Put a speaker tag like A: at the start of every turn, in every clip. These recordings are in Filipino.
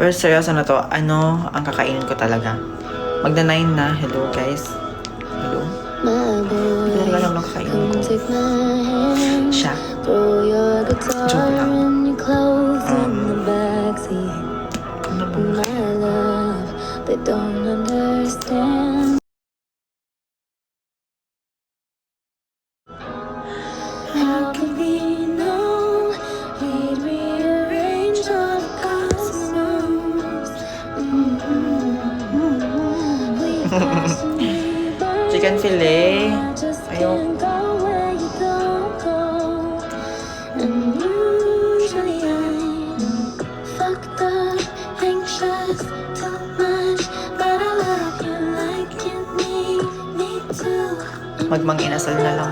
A: Pero seryoso na to, ano ang kakainin ko talaga? Magda 9 na. Hello guys. Hello. Hindi talaga alam ang kakainin ko. Siya. Joke lang. Ano ba?
B: They don't understand. How could we know we'd rearrange our cosmos? We passionately burn.
A: Chicken fillet.
B: I just
A: Ayoko.
B: can't go where you don't go. And usually I'm fucked up, anxious, too much, but I love you like you need me to.
A: Magmang-inasal na lang.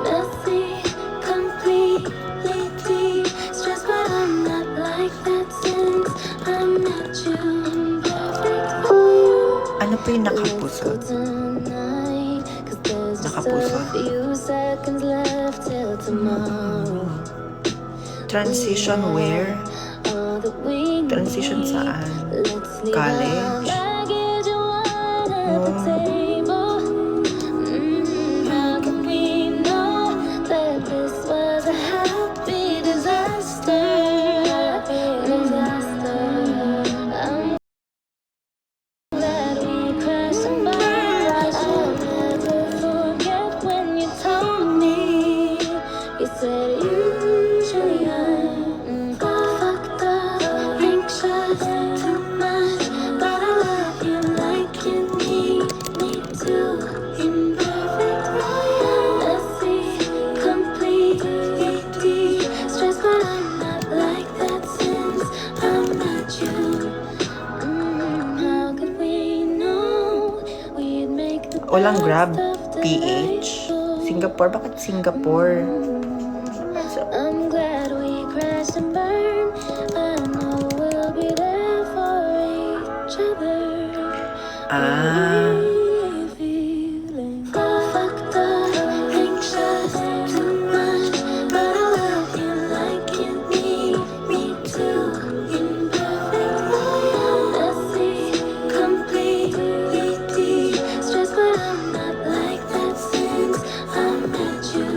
B: Messy, completely deep, stressed, but I'm not like that since I met you. Perfect for you.
A: Ano po yung nakapuso?
B: Tonight, 'cause there's just
A: Nakapuso.
B: a few seconds left till tomorrow.
A: Transition where?
B: All that we
A: Transition
B: need.
A: saan?
B: Let's leave
A: College?
B: our baggage and wine at the table. How could we know that this was a happy disaster? I'm glad we crashed and burned. I'll never forget when you told me. You said usually I'm fucked up, anxious, too much, but I love you like you need me to. Imperfect, messy, completely deep, stressed, but I'm not like that since I met you. How could we know we'd make the
A: Walang Grab.
B: best of the
A: PH.
B: night?
A: Singapore. Bakit Singapore? So,
B: I'm glad we crashed and burned. I know we'll be there for each other.
A: ah.
B: We're feeling fucked up, anxious, too much, but I love you like you need me to. Imperfect, messy, completely deep, stressed, but I'm not like that since I met you.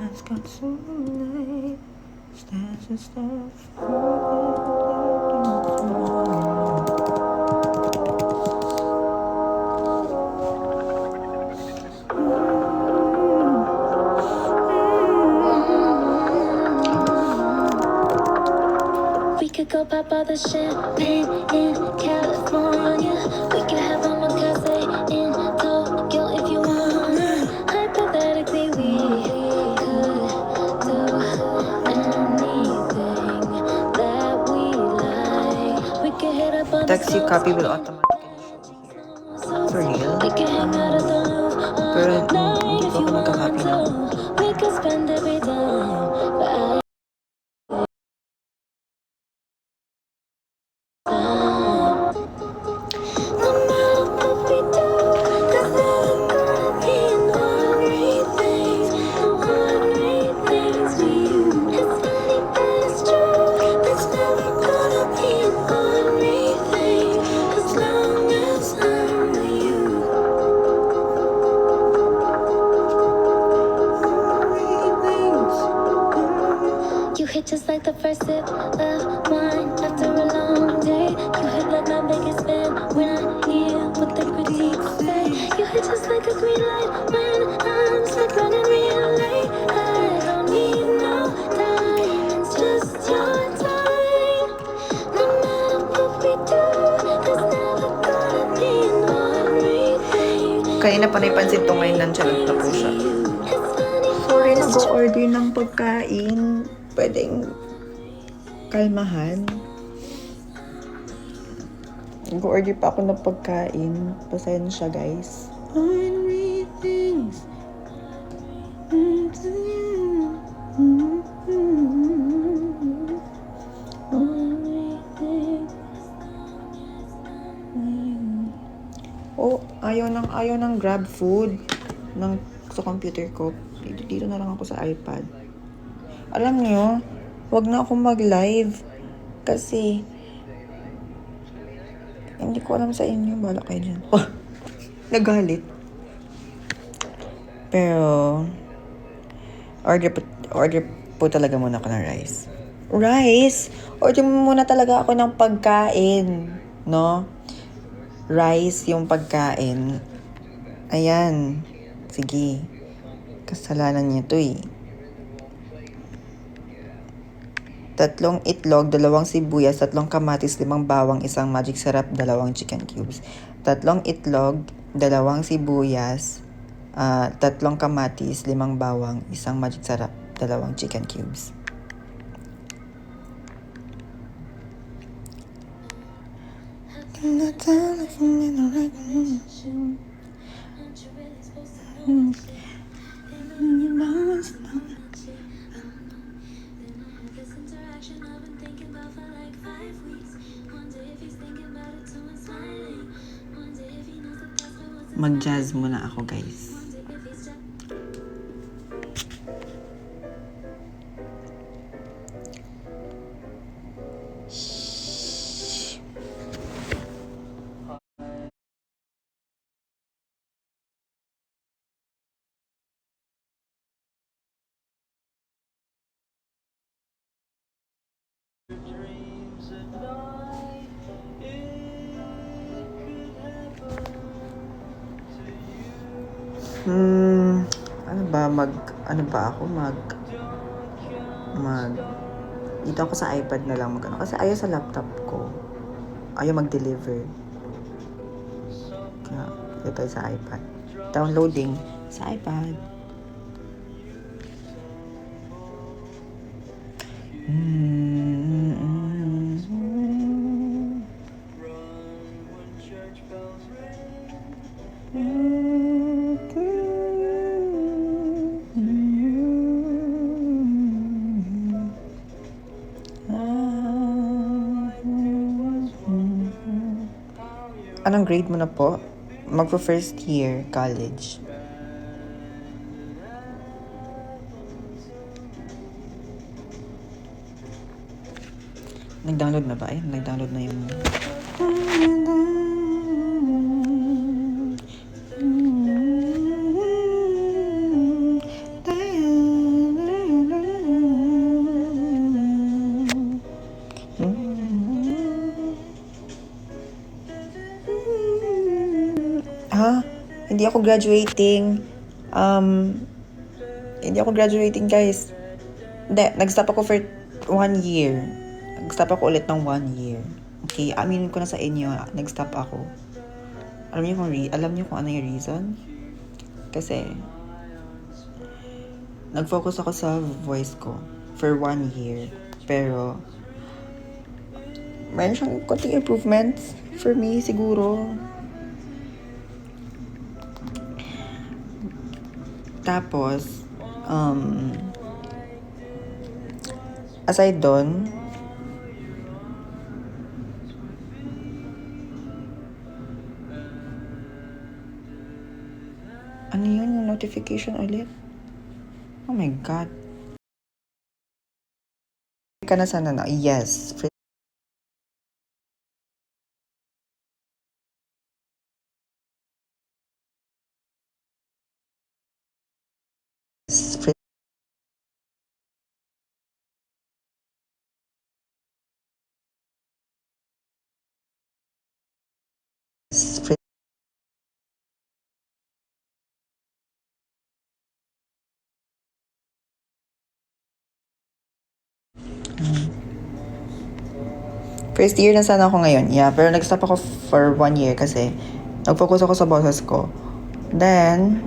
A: Let's go tonight. Stands and stuff.
B: We could go pop all the champagne in California. We could have a cafe in Tokyo if you want. Hypothetically, we could do anything that we like. We could hit up on the
A: Taxi copy will automatically show. For real?
B: We could hang out at the Louvre
A: Pero
B: all night
A: hindi
B: if
A: ko
B: you
A: ako
B: want
A: nagka-copy
B: to.
A: ng
B: We could spend every time, but I You hit just like the first sip of wine after a long day. You hit like my biggest fan when I hear what the critics say. You hit just like a green light when I'm stuck running real late. I don't need no time, it's just your time. No matter what we do, there's never gonna be one rethink.
A: Kanina pa naipansin to ngayon lang siya nagtapo siya. Sorry, nag-order ng pagkain. Pwedeng kalmahan. Nag-order pa ako ng pagkain. Pasensya, guys. Oh, ayaw ng grab food sa computer ko. Dito na lang ako sa iPad. Alam niyo, wag na ako mag-live kasi hindi ko alam sa inyo. Bala kayo dyan. Oh, nagalit. Pero, order po talaga muna ako ng rice. Rice? Order muna talaga ako ng pagkain. No? Rice yung pagkain. Ayan. Sige. Kasalanan niyo to eh. 3 itlog, 2 sibuyas, 3 kamatis, 5 bawang, 1 magic sarap, 2 chicken cubes. 3 itlog, 2 sibuyas, 3 kamatis, 5 bawang, 1 magic sarap, 2 chicken cubes. Mag-jazz muna ako, guys. Ano ba ako dito ako sa iPad na lang kasi ayaw sa laptop ko. Ayaw mag-deliver. Kaya, dito tayo sa iPad. Downloading sa iPad. Anong grade mo na po? Magpo-first year college. Nag-download na ba? Ay, nag-download na yung... Hindi ako graduating, guys. Hindi, nag-stop ako for 1 year. Nag-stop ako ulit ng 1 year. Okay, aminin ko na sa inyo, nag-stop ako. Alam niyo kung ano yung reason? Kasi, nag-focus ako sa voice ko for 1 year. Pero, mayroon siyang konting improvements for me, siguro. Tapos, aside doon, ano yun? Yung notification ulit? Oh my God. Ka na sana na? Yes. First year na sana ako ngayon. Yeah, pero nag-stop ako for 1 year kasi nag-focus ako sa boses ko. Then,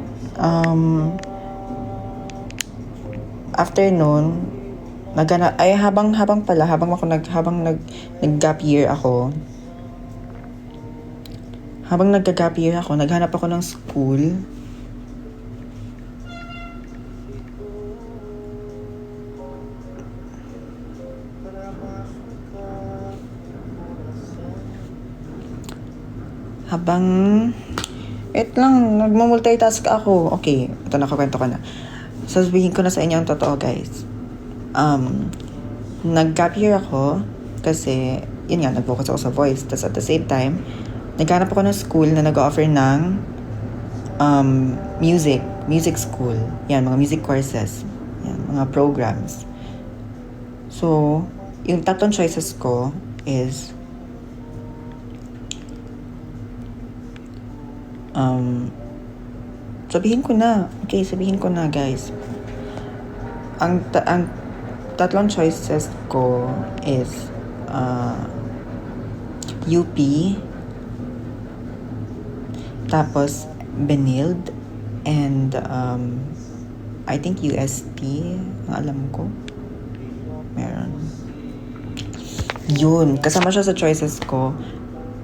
A: after nun, habang nag-gap year ako, naghanap ako ng school. Habang, nagmamultitask ako. Okay, ito nakakwento ko na. Sasabihin ko na sa inyo ang totoo, guys. Nag-gap year ako kasi, yun nga, nag-focus ako sa voice. Tapos at the same time, naghanap ako ng school na nag-offer ng music school. Yan, mga music courses. Yan, mga programs. So, yung tatlong choices ko is sabihin ko na. Okay, sabihin ko na, guys. Ang tatlong choices ko is UP, tapos Benilde, and I think UST, ang alam ko. Meron. Yun, kasama siya sa choices ko.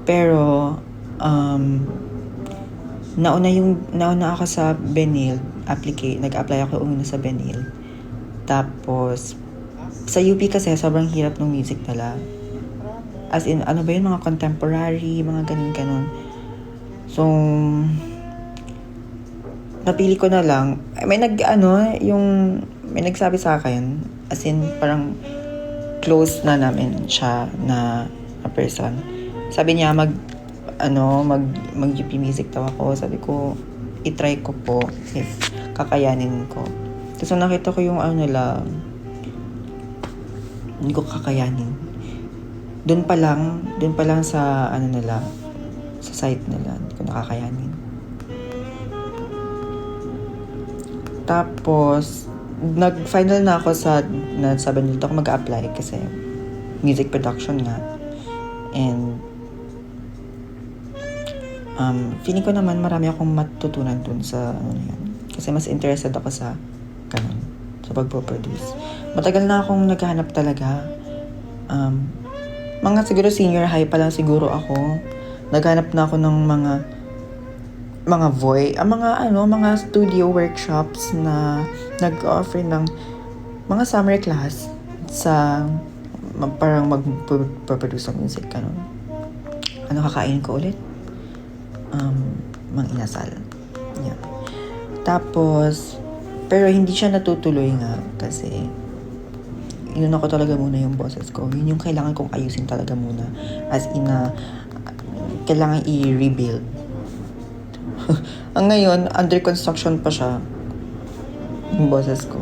A: Pero, nauna ako sa Benilde, nag-apply ako una sa Benilde. Tapos, sa UP kasi, sobrang hirap ng music nila. As in, ano ba yun, mga contemporary, mga ganun-ganun. So, napili ko na lang. May nagsabi sa akin, as in, parang close na namin siya na person. Sabi niya, mag-UP music daw ako. Sabi ko, itry ko po if kakayanin ko. Tapos nakita ko yung hindi ko kakayanin. Doon pa lang sa sa site nila, hindi ko nakakayanin. Tapos, nag-final na ako sa Benilde ako mag-apply kasi music production nga. And feeling ko naman marami akong matutunan dun sa yan. Kasi mas interested ako sa ganun, sa pagpo-produce. Matagal na akong naghahanap talaga. Mga siguro senior high pa lang siguro ako. Naghanap na ako ng mga studio workshops na nag-offer ng mga summer class sa parang mag-produce ng music ganun. Kakain ko ulit? Mang inasal. Yeah. Tapos, pero hindi siya natutuloy nga kasi inuna ko talaga muna yung boses ko. Yun yung kailangan kong ayusin talaga muna. As in, kailangan i-rebuild. Ang ngayon, under construction pa siya yung boses ko.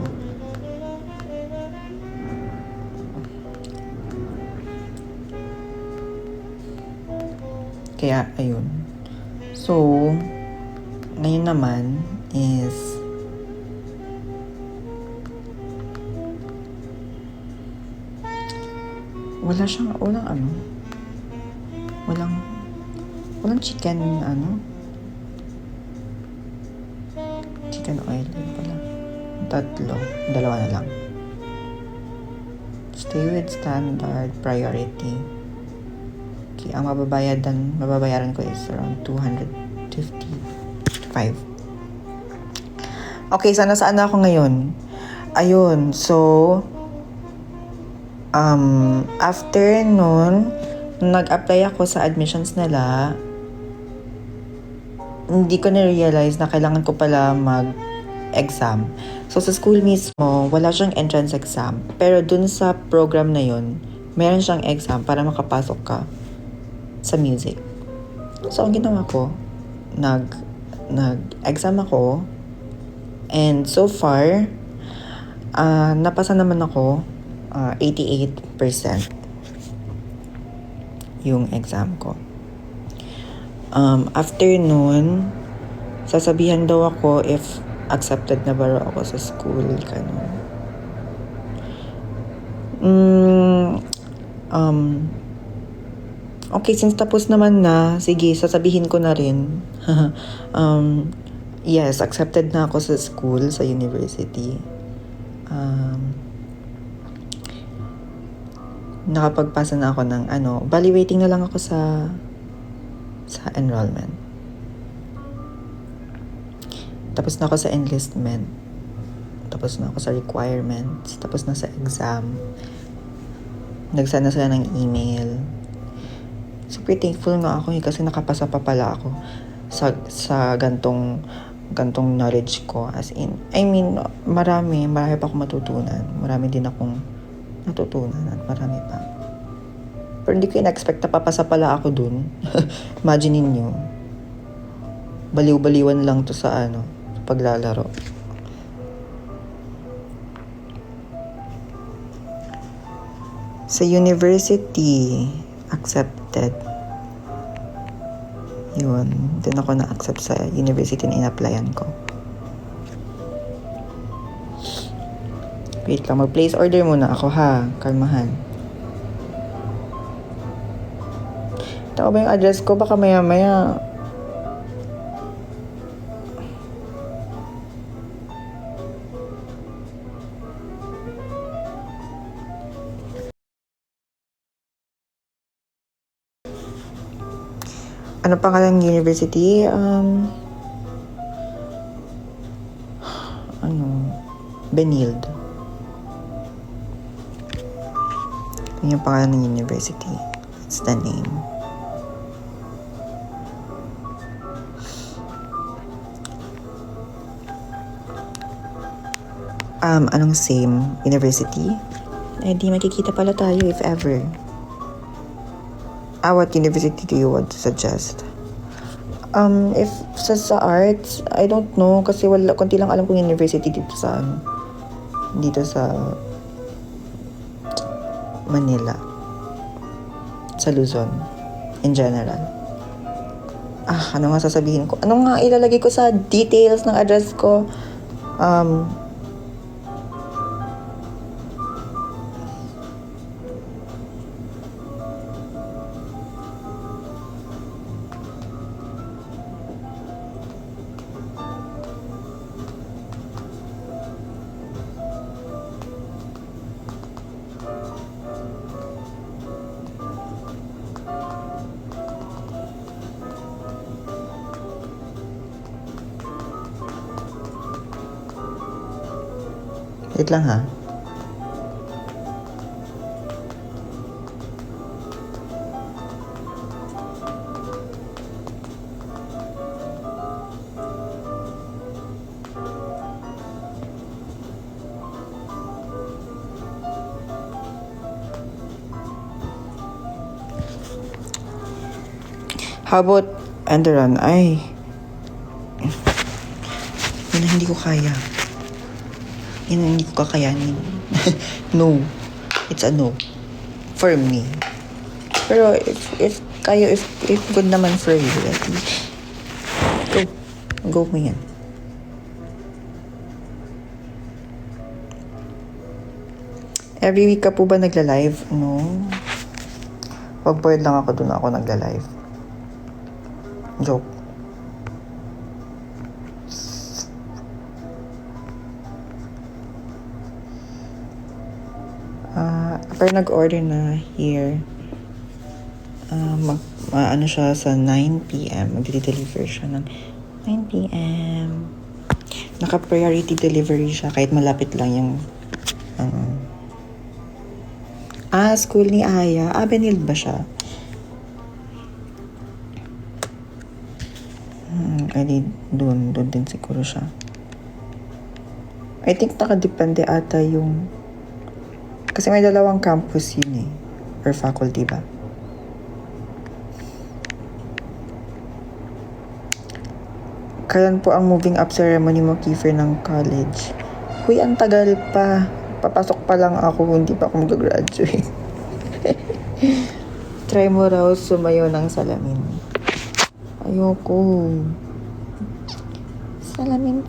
A: Kaya, ayun. So, ngayon naman is walang chicken oil yun pala. 2 na lang. Stay with standard priority. Okay, ang mababayaran ko is around 255. Okay, saan na ako ngayon? Ayun, so after nun, nag-apply ako sa admissions nila. Hindi ko na-realize na kailangan ko pala mag-exam. So, sa school mismo, wala siyang entrance exam. Pero dun sa program na yun, meron siyang exam para makapasok ka sa music. So, ang ginawa ko, nag-exam ako. And so far, napasa naman ako 88% yung exam ko. After nun, sasabihan daw ako if accepted na ba ako sa school, ganun. Okay, since tapos naman na, sige, sasabihin ko na rin. Yes, accepted na ako sa school, sa university. Nakapagpasa na ako ng bali waiting na lang ako sa enrollment. Tapos na ako sa enlistment. Tapos na ako sa requirements. Tapos na sa exam. Nagsend na sila ng email. super thankful nga ako kasi nakapasa pa pala ako sa gantong knowledge ko. As in, I mean, marami pa akong matutunan. Marami din akong natutunan at marami pa. Pero hindi ko in-expect na papasa pala ako dun. Imagine niyo, baliw-baliwan lang to sa paglalaro. Sa university, accepted. Yun, dun ako na-accept sa university na in-applyan ko. Wait lang, mag-place order muna ako ha, kalmahan. Tama ba yung address ko? Baka maya-maya ano pangalan ng university? Benilde. Yun yung pangalan ng university. That's the name. Anong same university? Eh, di makikita pala tayo if ever. What university do you want to suggest? If sa arts, I don't know kasi konti lang alam kong university dito sa Manila. Sa Luzon in general. Ano nga sasabihin ko? Ano nga ilalagay ko sa details ng address ko? Wait lang ha. How about Enderon? Ay. Yun ang hindi ko kaya. Yun ang hindi ko kakayanin. No. It's a no. For me. Pero if good naman for you, go mo yan. Every week ka po ba nagla-live? No. Pag bored lang ako, doon ako nagla-live. Joke. Pero nag-order na here. Ano siya sa 9 p.m. Mag-deliver siya ng 9 p.m. Naka-priority delivery siya kahit malapit lang yung school ni Aya. Benilde ba siya? Doon din siguro siya. I think nakadepende ata yung kasi may dalawang campus yun eh. Or faculty ba? Kailan po ang moving up ceremony mo, Kiefer, ng college? Huy, ang tagal pa. Papasok pa lang ako, hindi pa ako mag-graduate. Try mo raw sumayo ng salamin. Ayoko. Salamin.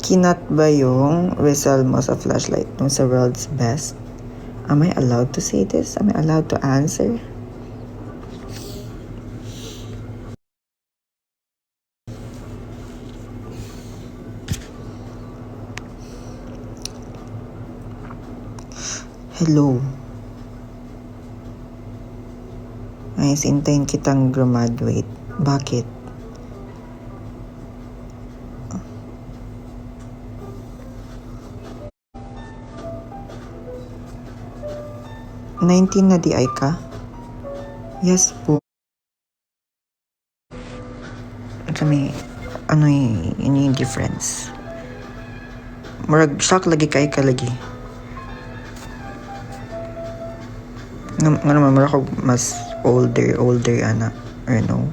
A: Kinat ba yung whistle mo sa flashlight nung sa World's Best? Am I allowed to say this? Am I allowed to answer? Hello. Ay, sintayin kitang graduate. Bakit? 19 na di ay ka? Yes po. Ito may, yung difference. Murag, shock lagi kay ka lagi. Nga naman, murag ako mas older, ana. Or no?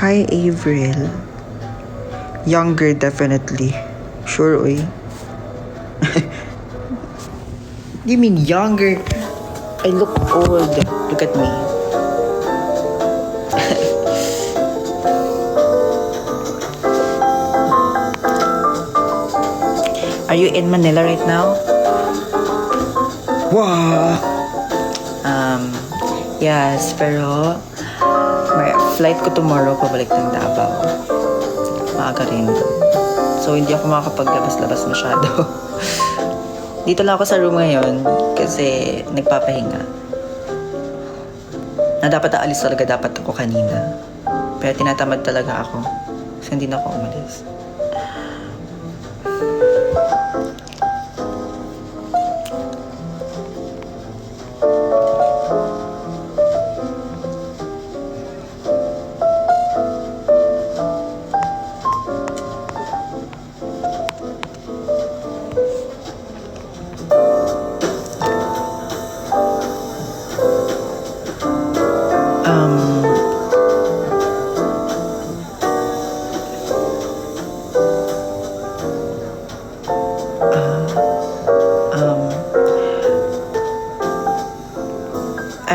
A: Hi, Avril. Younger, definitely. Sure, oy. You mean younger? I look old. Look at me. Are you in Manila right now? Wow! Yes, pero may flight ko tomorrow pabalik ng Davao. Maaga rin. So, hindi ako makakapaglabas-labas masyado. Dito lang ako sa room ngayon kasi nagpapahinga. Na dapat aalis talaga dapat ako kanina. Pero tinatamad talaga ako. Kasi hindi na ako umalis.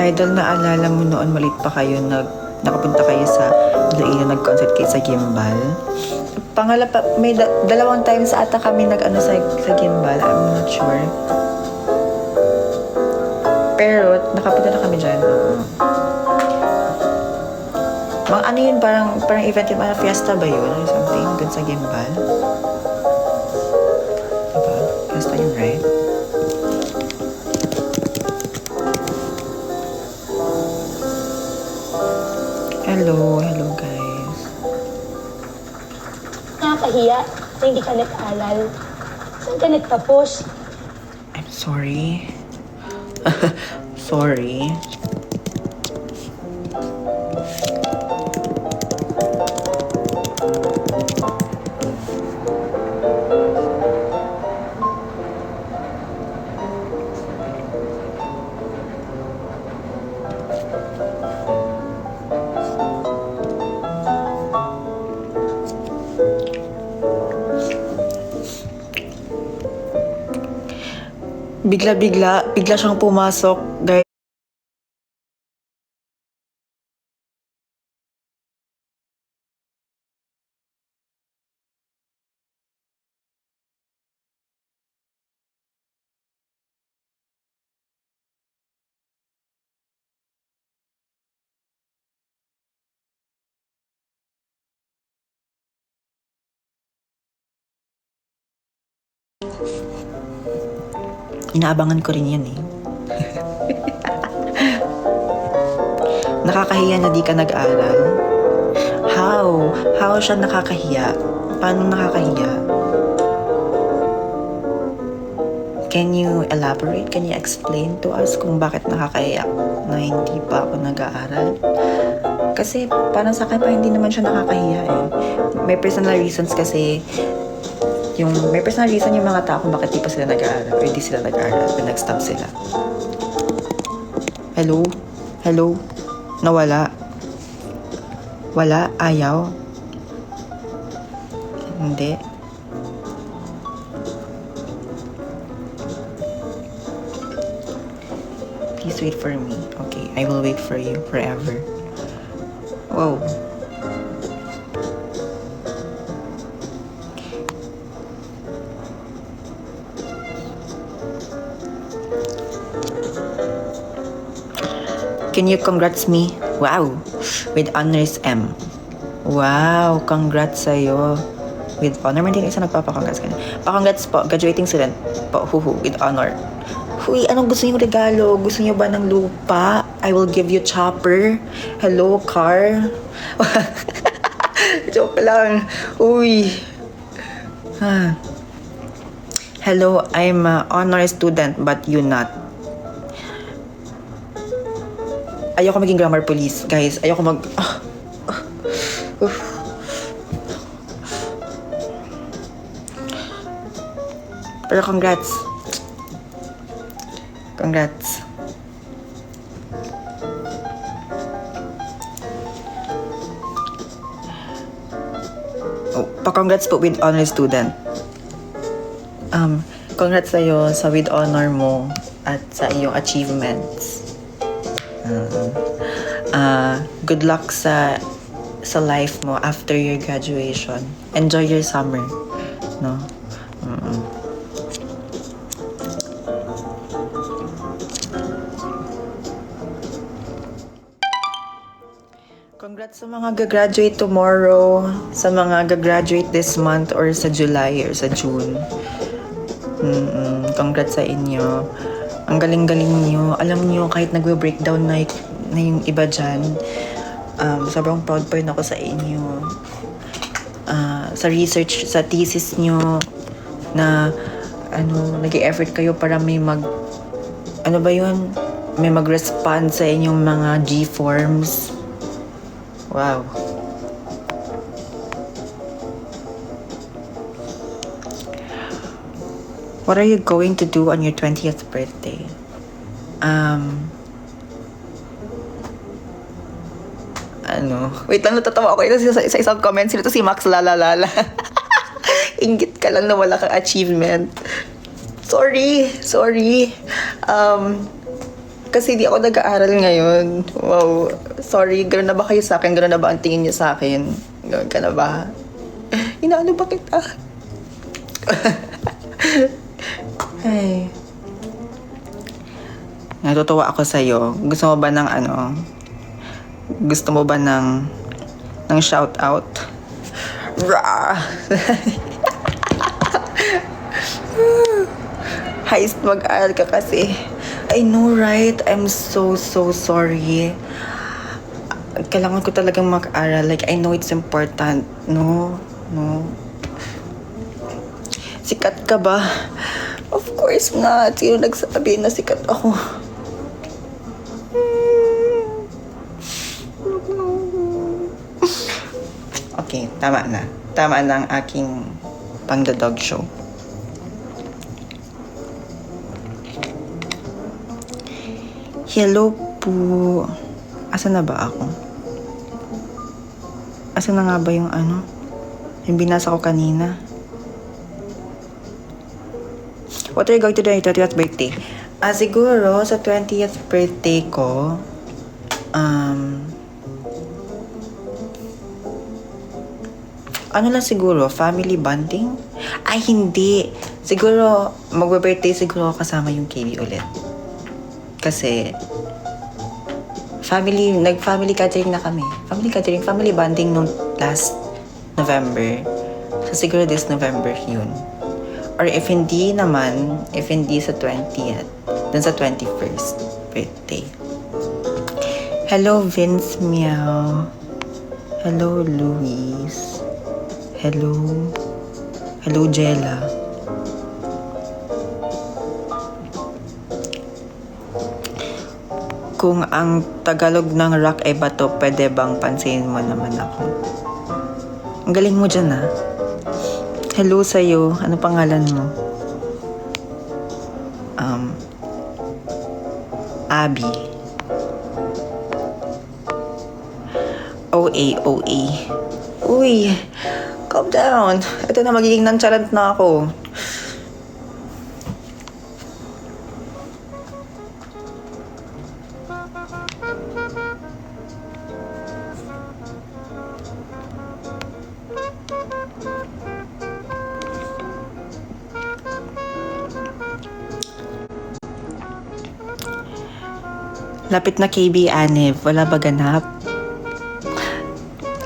A: Idol, naalala mo noon malit pa kayo nakapunta kayo sa Iloilo, nag-concert kayo sa Gimbal. May dalawang times ata kami sa Gimbal. I'm not sure. Pero nakapunta na kami dyan. Ano yun, parang event yun, parang fiesta ba yun? Or something, dun sa Gimbal. Diba? Fiesta yun, right? Hello guys.
C: Nakakahiya na hindi ka nag-alal. Saan ka nagtapos?
A: I'm sorry. Sorry. Bigla siyang pumasok, guys. Inaabangan ko rin yan eh. Nakakahiya na di ka nag-aral? How? How siya nakakahiya? Paano nakakahiya? Can you elaborate? Can you explain to us kung bakit nakakahiya na hindi pa ako nag-aaral? Kasi parang sa akin pa hindi naman siya nakakahiya eh. May personal reasons kasi may personal reason yung mga tao kung bakit di pa sila nag-aaral or di sila nag-aaral or nag-stop sila. Hello? Hello? Nawala? Wala? Ayaw? Hindi? Please wait for me. Okay, I will wait for you forever. Whoa. Can you congrats me? Wow! With honors M. Wow! Congrats sa'yo. With honor. Hindi na isa nagpapakongrats ka na. Pa-congrats po. Graduating student po. Huhu. With honor. Huy, anong gusto niyong regalo? Gusto niyo ba ng lupa? I will give you chopper. Hello, car. Joke lang. Uy. Hello, I'm a honor student but you not. Ayoko maging grammar police, guys. Ayoko mag... Pero congrats. Congrats. Oh, pa-congrats po with honor student. Congrats sa'yo sa with honor mo at sa iyong achievements. Good luck sa life mo after your graduation. Enjoy your summer, no? Congrats sa mga gagraduate tomorrow, sa mga gagraduate this month or sa July or sa June. Congrats sa inyo. Ang galing-galing nyo. Alam nyo, kahit nagwe-breakdown na yung iba dyan, sobrang proud pa rin ako sa inyo. Sa research, sa thesis nyo, na nag-e-effort kayo para may may mag-respond sa inyong mga G-forms. Wow. What are you going to do on your 20th birthday? Wait lang, natatawa ako. Ito sa isang comment, sino to si Max Lalalala? Inggit ka lang na wala kang achievement. Sorry. Kasi di ako nag-aaral ngayon. Wow. Sorry, gano'n na ba kayo sa akin? Gano'n na ba ang tingin niyo sa akin? Gano'n ka na ba? Inaano ba kita? Ay. Natutuwa ako sa'yo. Gusto mo ba ng Gusto mo ba ng shout out? Rah! Heist, mag-aaral ka kasi. I know, right? I'm so sorry. Kailangan ko talagang mag-aral. Like, I know it's important. No. Sikat ka ba? Of course not. Sino nagsabi na sikat ako? Okay, tama na. Tama na ang aking pang-the-dog show. Hello po. Asan na ba ako? Asan na nga ba yung yung binasa ko kanina? What are you going to do on your 20th birthday? Siguro sa 20th birthday ko, lang siguro, family bonding? Ay, hindi. Siguro, magbe-birthday siguro kasama yung KB ulit. Kasi, nag-family catering na kami. Family bonding nung last November. So, siguro this November yun. Or if hindi sa 20th, then sa 21st birthday. Hello, Vince Meow. Hello, Luis. Hello, Jella. Kung ang Tagalog ng rock ay bato, pwede bang pansinin mo naman ako? Ang galing mo dyan, ha? Hello sa'yo. Ano pangalan mo? Abby. OA. Uy, calm down. Ito na, magiging nonchalant na ako. Lapit na KB Anev. Wala ba ganap?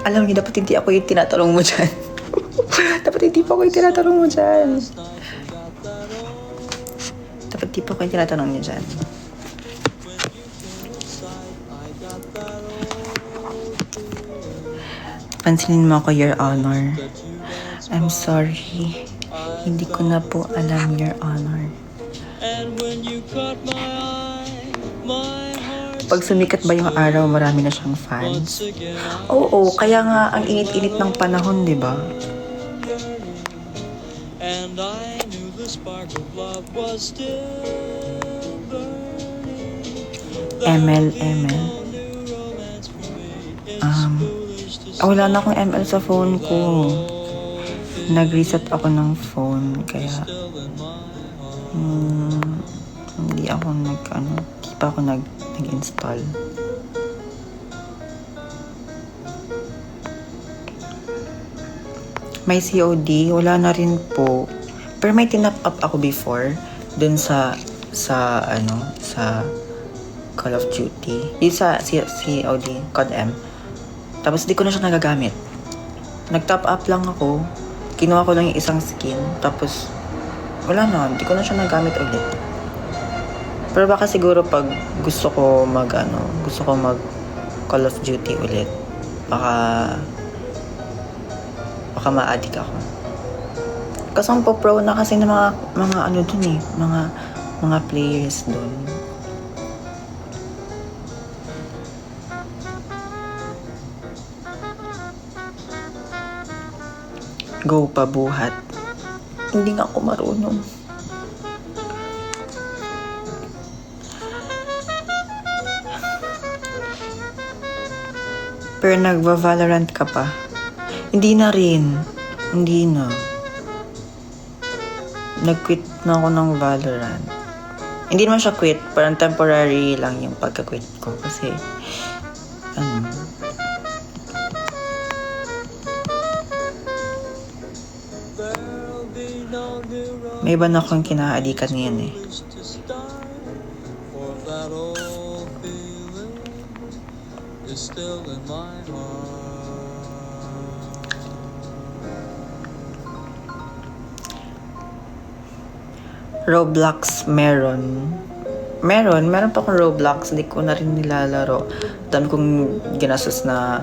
A: Alam niyo, dapat hindi ako yung tinatanong mo dyan. Dapat hindi pa ako yung tinatanong mo dyan. Dapat hindi pa ako yung tinatanong niyo dyan. Pansinin mo ako, Your Honor. I'm sorry. Hindi ko na po alam, Your Honor. Pag sumikat ba yung araw, marami na siyang fans? Oo, kaya nga ang init-init ng panahon, di ba?
D: And I knew the spark of love was still burning.
A: ML. Wala na akong ML sa phone ko. Nag-reset ako ng phone, kaya hindi ako hindi pa ako nag-install. May COD, wala na rin po. Pero may tinap up ako before dun sa Call of Duty. Yung sa COD, COD M. Tapos di ko na siya nagagamit. Nag-top up lang ako. Kinuha ko lang yung isang skin. Tapos wala na, di ko na siya nagamit ulit. Pero baka siguro pag gusto ko mag Call of Duty ulit, baka ma-addict ako. Kasi ang pro na kasi ng mga dun eh, mga players dun. Go pa buhat. Hindi nga ako marunong. Pero nagva-Valorant ka pa? Hindi na rin. Hindi na. Nag-quit na ako ng Valorant. Hindi naman siya quit. Parang temporary lang yung pagka-quit ko. Kasi, may iba na akong kinaadikan ngayon eh.
D: For that old feeling is still in my heart.
A: Roblox meron pa akong Roblox, hindi ko na rin nilalaro. Dami kong ginastos na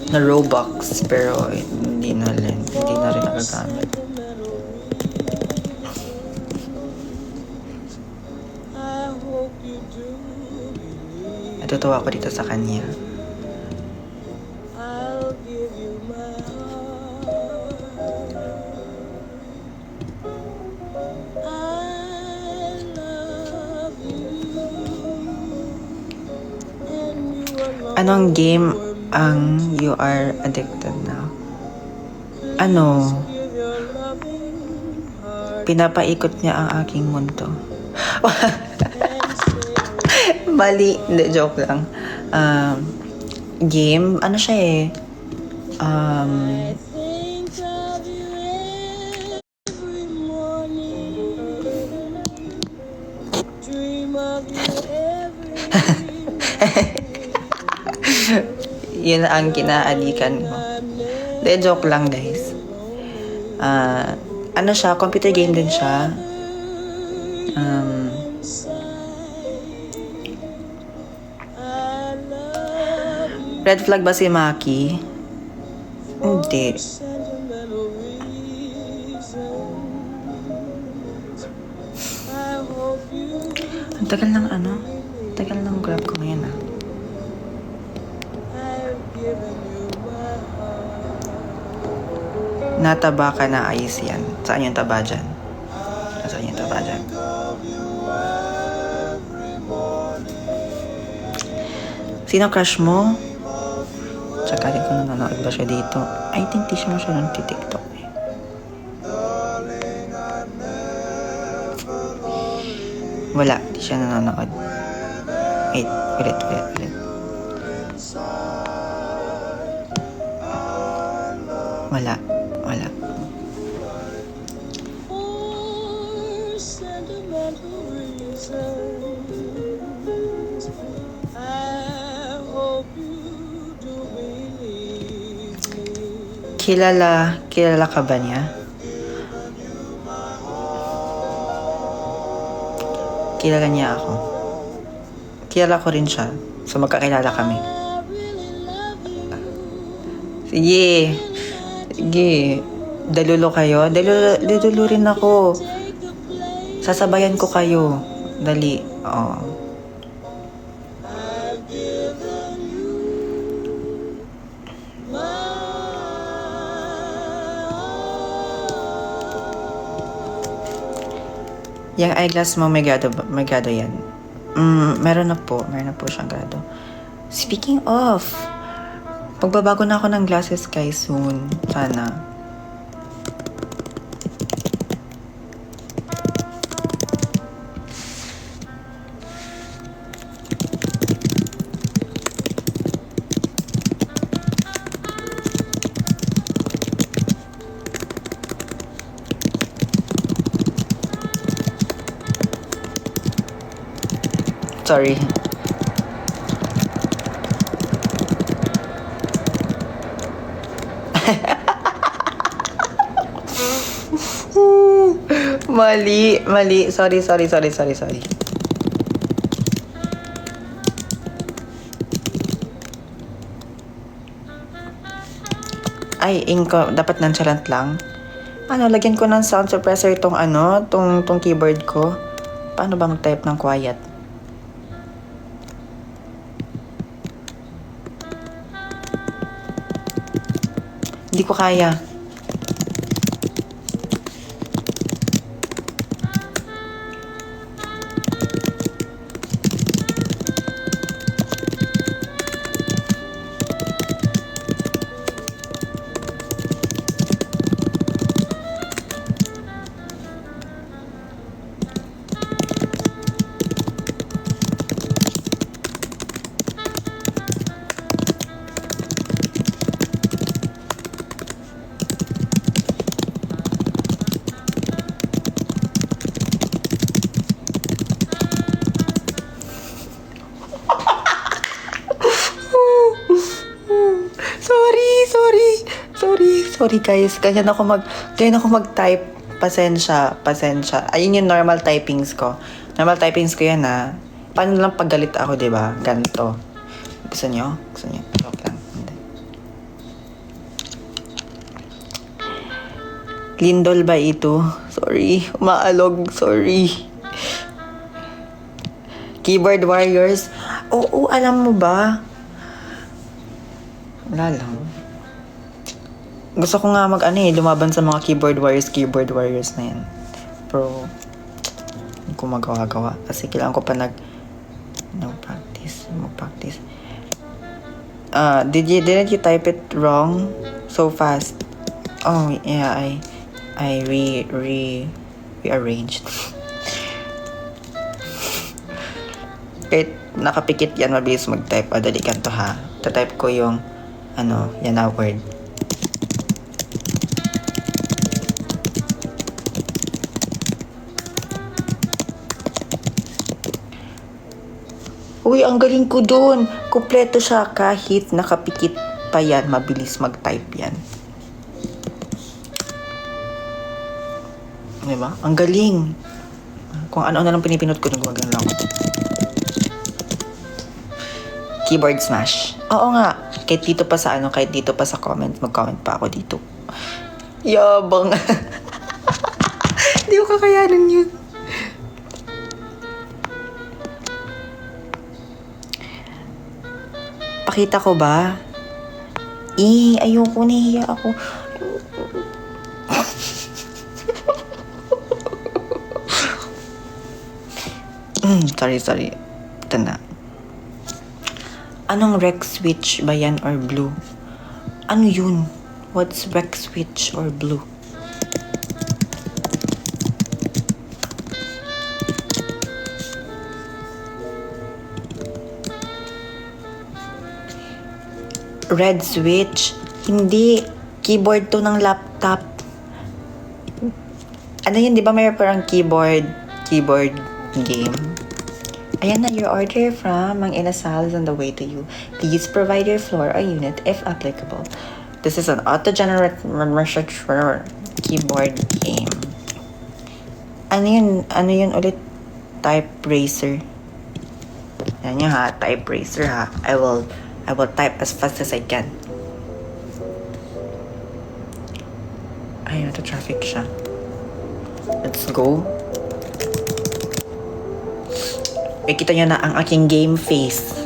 A: Robux, pero hindi na rin nagagamit. Natutuwa ako dito sa kanya. Anong game ang you are addicted now? Pinapaikot niya ang aking mundo. Mali. Hindi, joke lang. Game? Ano siya eh? Yun ang kinaadikan ko. De, joke lang guys. Ano siya? Computer game din siya. Red flag ba si Maki? Hindi. Ang tagal ng grab ko ngayon ah. Nataba ka na, ayos yan. Saan yung taba dyan? Saan yung taba dyan? Sino crush mo? Tsaka rin kung nanonood ba siya dito. I think di siya masyadong TikTok eh. Wala, di siya nanonood. Wait, ulit. Wala. Kilala ka ba niya? Kilala niya ako. Kilala ko rin siya. So, magkakilala kami. Sige. Sige. Dalulo kayo? Dalulo rin ako. Sasabayan ko kayo. Dali. Oh. Yung eyeglass mo, may grado yan. Meron na po siyang grado. Speaking of, magbabago na ako ng glasses guys soon. Sana. Sorry. Mali. Sorry. Ay, inko, dapat nonchalant lang. Lagyan ko ng sound suppressor tong keyboard ko. Paano ba mag-type ng quiet? Hindi ko kaya. Sorry guys, ganyan ako mag-type. Pasensya. Ayun yung normal typings ko. Normal typings ko yan ha. Paano lang paggalit ako, diba? Ganito. Gusto nyo? Joke lang. Hindi. Lindol ba ito? Sorry. Umaalog. Sorry. Keyboard warriors. Oo, alam mo ba? Wala lang. Gusto ko nga lumaban sa mga keyboard warriors na yan. Pero, hindi ko magawa. Kasi kailangan ko pa mag-practice. Didn't you type it wrong so fast? Oh, yeah, I rearranged. Kahit nakapikit yan, mabilis mag-type. Dali ka to ha. Tatype ko yung, yan na word. Uy, ang galing ko dun. Kumpleto siya kahit nakapikit pa yan. Mabilis mag-type yan. Diba? Ang galing. Kung ano na lang pinipinot ko, nagwagan lang ako. Keyboard smash. Oo nga. Kahit dito pa sa comment, mag-comment pa ako dito. Yabang. Hindi ko kakayanan yun. Pakita ko ba? Ayoko, nahihiya ako. Sorry. Ito na. Anong rec switch ba yan or blue? Ano yun? What's rec switch or blue? Red switch? Hindi. Keyboard to ng laptop. Ano yun, di ba may parang keyboard game? Ayan na, your order from Mang Inasal is on the way to you. Please provide your floor or unit if applicable. This is an auto-generate keyboard game. Ano yun ulit? Type racer. Yan nyo ha, type racer ha. I will type as fast as I can. Ay, nata-traffic siya. Let's go. Kita nyo na ang aking game face.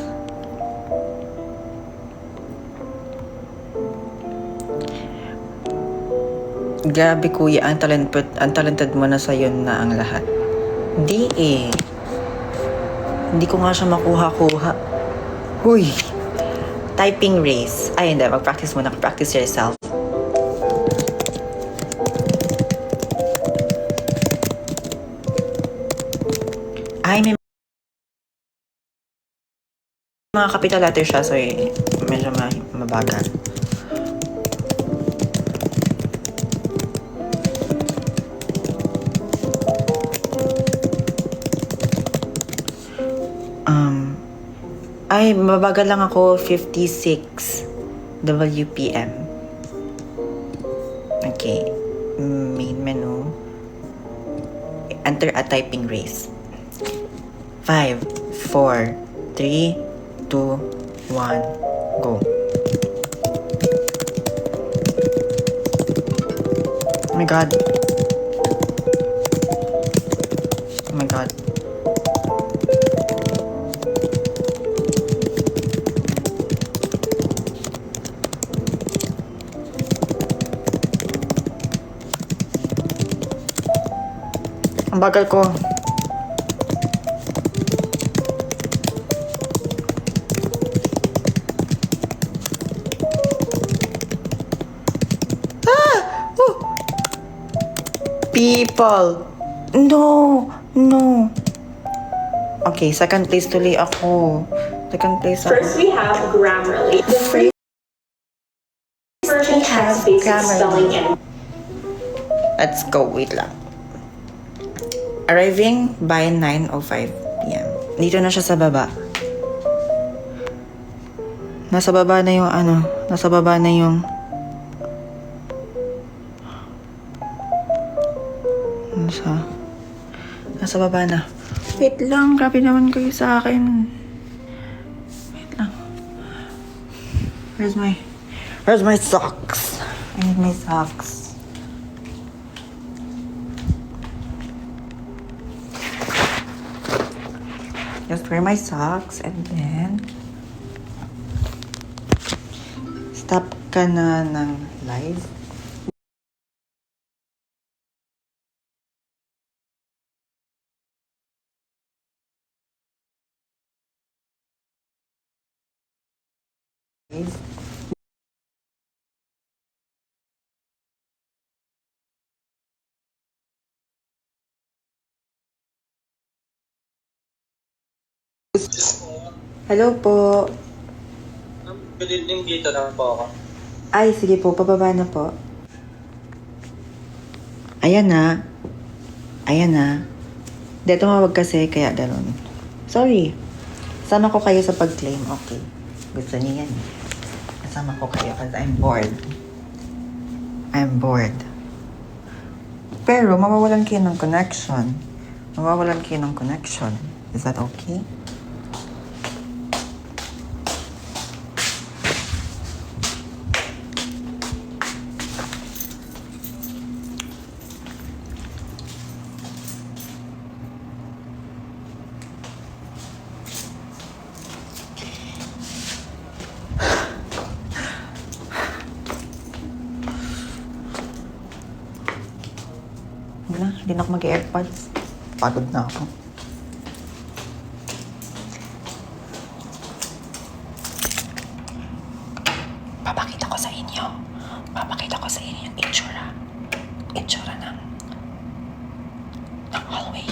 A: Grabe kuya, ang talented mo na sa'yo na ang lahat. Hindi eh. Hindi ko nga siya makuha-kuha. Huy! Typing race. Ay, hindi. Mag-practice muna. Practice yourself. Ay, may mga capital letter siya. So, medyo mabagal. Ay, mabagal lang ako. 56 WPM. Okay. Main menu. Enter a typing race. 5, 4, 3, 2, 1, go. Oh my God. Oh my God. Ang bagal ko. People. No. Okay, second place tuloy ako. Second place ako.
E: First, we have Grammarly. The free version has basic
A: Grammarly.
E: spelling and
A: Let's go. Wait lang. Arriving by 9:05 p.m. Dito na siya sa baba. Nasa baba na yung Nasa baba na yung... Nasa baba na. Wait lang. Grabe naman kayo sa akin. Wait lang. Where's my socks? I need my socks. Just wear my socks and then stop ka na ng live. Hello po.
D: Good evening, dito lang po ako.
A: Ay, sige po. Pababa na po. Ayan na. Hindi, tumawag kasi, kaya gano'n. Sorry. Sama ko kayo sa pag-claim. Okay. Gusto niyo yan. Kasama ko kayo kasi I'm bored. Pero, mawawalan kayo ng connection. Is that okay? Wala, hindi na ako mag-airpods. Pagod na ako. Papakita ko sa inyo yung itsura ng hallway.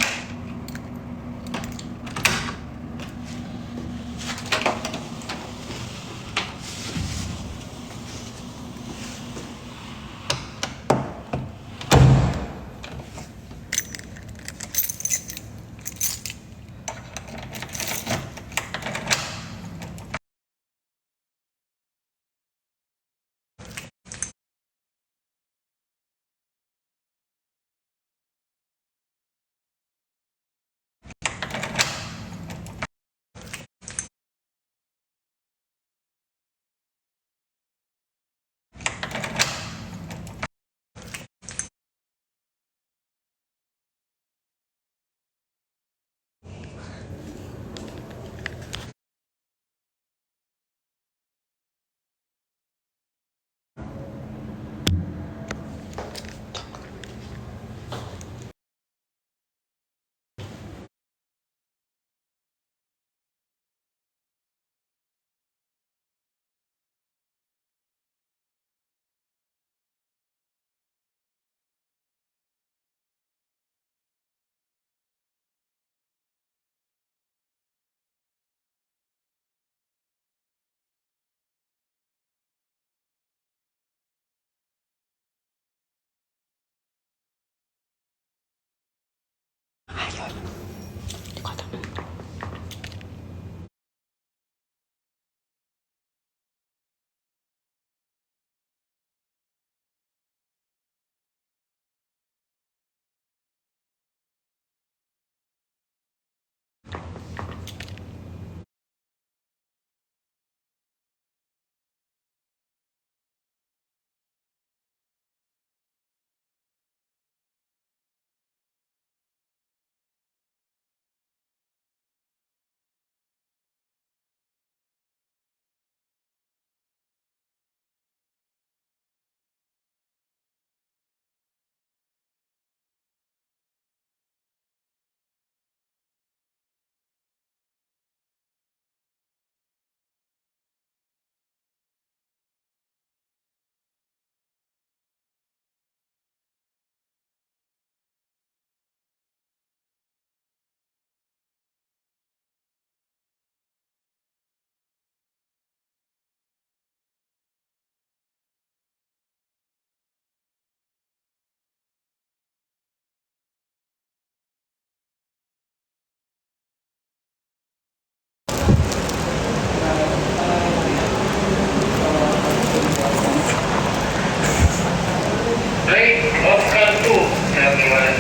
F: Right, Oscar 2, everyone.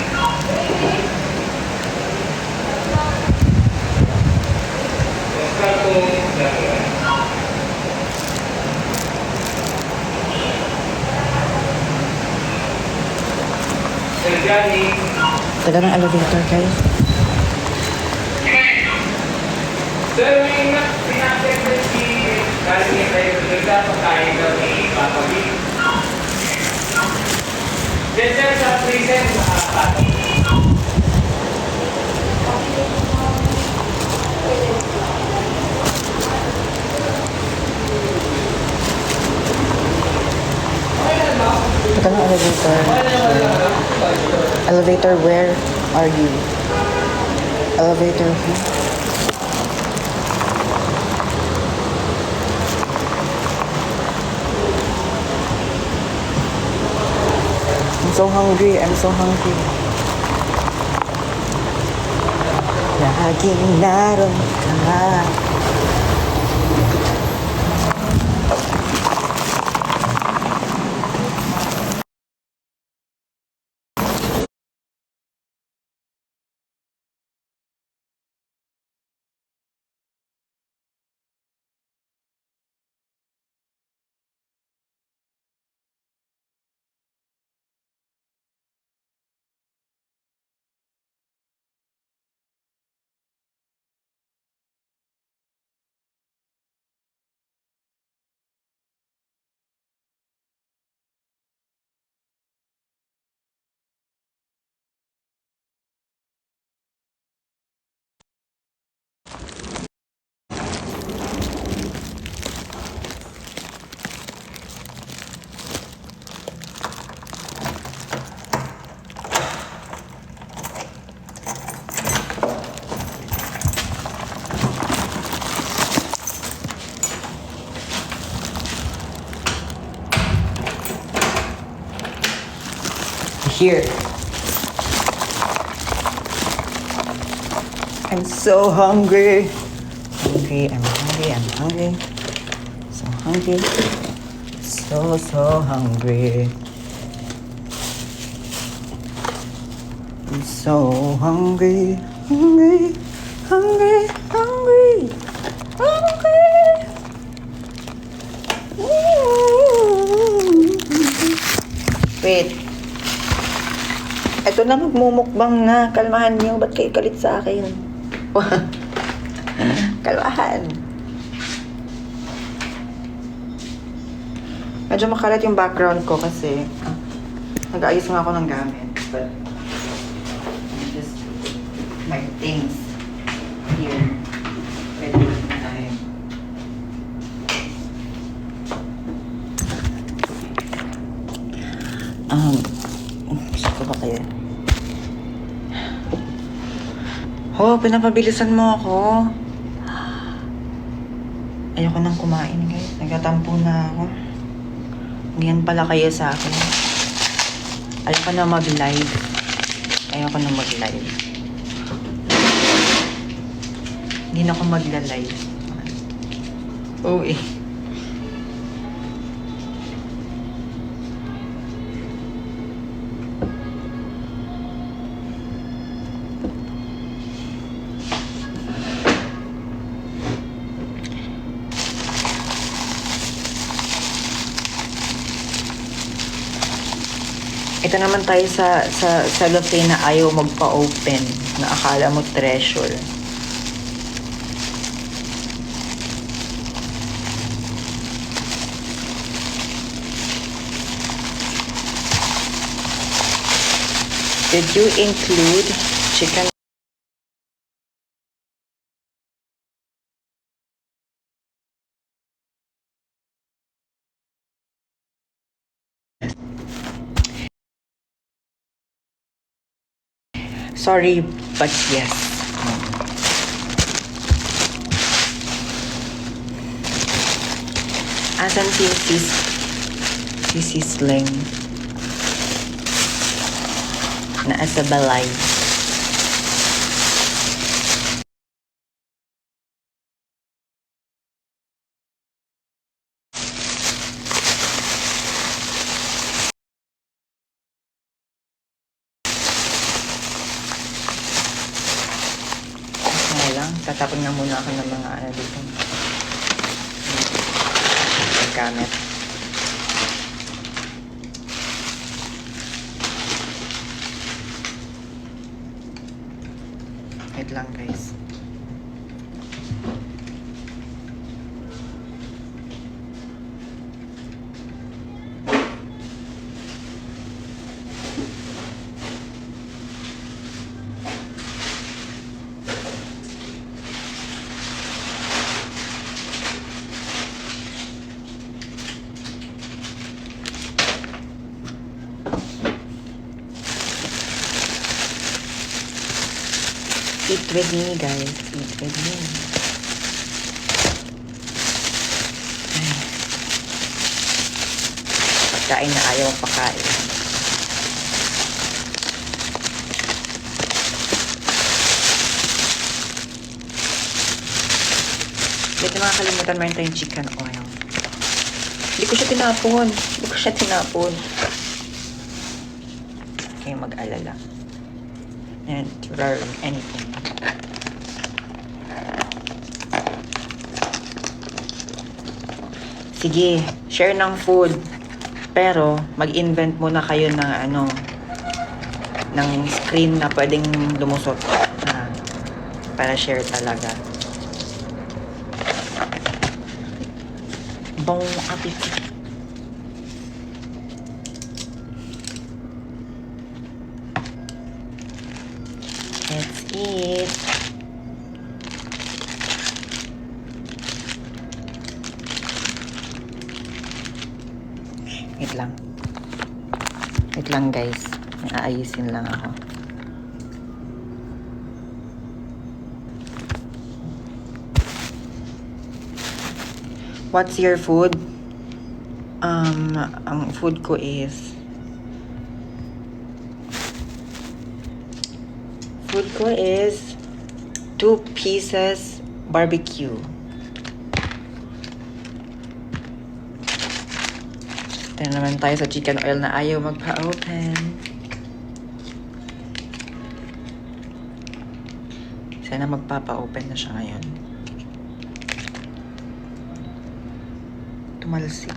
F: Oscar 2, everyone. Sir Johnny.
A: Taga ng elevator, guys.
F: Sir, may pinasend si galing tayo sa pagkain daw ni Papa B. Yes, sir, sa prison,
A: Taga ng elevator. Elevator, where are you? Elevator, who? I'm so hungry. I'm so hungry. Laging naroon ka. Here. I'm so hungry. I'm hungry. So hungry. So hungry. I'm so hungry. Hungry. Wait. Ito na, magmumukbang na. Kalmahan niyo. Ba't kayo galit sa akin? Kalmahan. Medyo makalat yung background ko kasi nag-aayos nga ako ng gamit. But just my things here. Pwede na tayo. Gusto ko ba kayo? Oh, pinapabilisan mo ako. Ayoko nang kumain, guys. Nagtatampo na ako. Ganyan pala kayo sa akin. Ayoko na mag-live. Hindi na ako magla-live. Oo eh. Ito naman tayo sa cellophane na ayaw magpa-open, na akala mo treasure. Did you include chicken? Sorry, but yes. Asan si Sling? Naasa balay. Tatapon nga muna ako ng mga ano dito. Gamit. Wait lang guys. Eat with me, guys. Eat with me. Ay. Pagkain na ayaw pakain. Dito makakalimutan mo yung chicken oil. Hindi ko siya tinapon. Okay, mag-alala. And learn anything. Sige, share ng food. Pero, mag-invent muna kayo ng ng screen na pwedeng lumusot. Para share talaga. Bon appetit. Let's eat. Wait lang guys. Aayusin lang ako. What's your food? Ang food ko is 2 pieces barbecue. Ito naman tayo sa chicken oil na ayaw magpa-open. Sana magpapa-open na siya ngayon. Tumalsik.